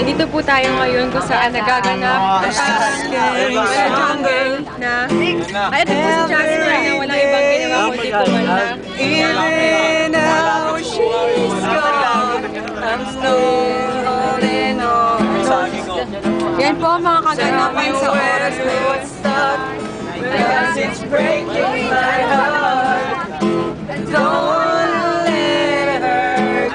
Nandito po tayo ngayon kung saan nagaganap ang jungle na ay ito po si Jasper na walang ibang ginawa kundi kumanta. Even now she's gone, I'm holding on. Yan po mga kaganapan sa oras na yun. Because it's breaking my heart. Don't wanna let it hurt.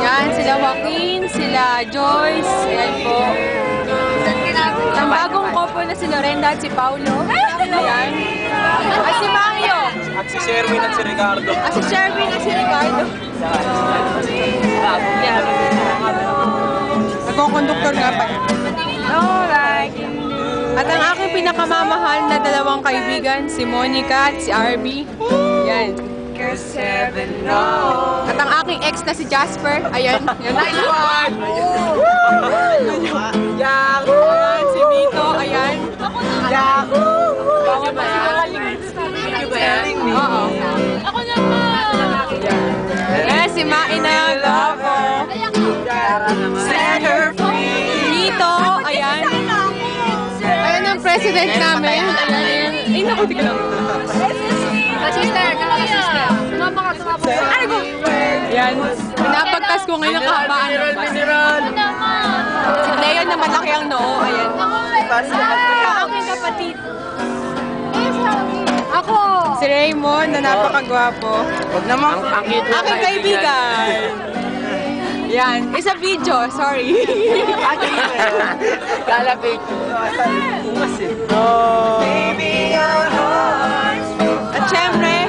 Yan, sila Joaquin, sila Joyce, ayan po. Ang bagong couple na si Lorenda at si Paulo. Ayan. At si Mario. At si Sherwin at si Ricardo. At si Sherwin at si Ricardo. Yan. Nagkokonduktor nga pa. Alright. At ang aking pinakamamahal na dalawang kaibigan, si Monica at si RB. Yan. At ang aking ex na si Jasper. Ayan. Nice one! Yahoo! Ayan, si Mito. Ayan. Yahoo! Bawal ba yan? Oo. Ako naman! Ayan, si Maina. Love. Set her free. Mito. Ayan. Ayan ang president namin. Ayan. Ay, naku, di ka lang. Sister, sister. Tumama ka, tumama ka. Ano ko? Yan. Pinapagtas ko ngayon ang kahabaan ng bus. Si Leo na malaki ang noo. Ayan. Ang aking kapatid. Ako. Si Raymond na napakagwapo. Huwag naman. Aking kaibigan. Yan. Isa video. Sorry. Kala picture. At syempre,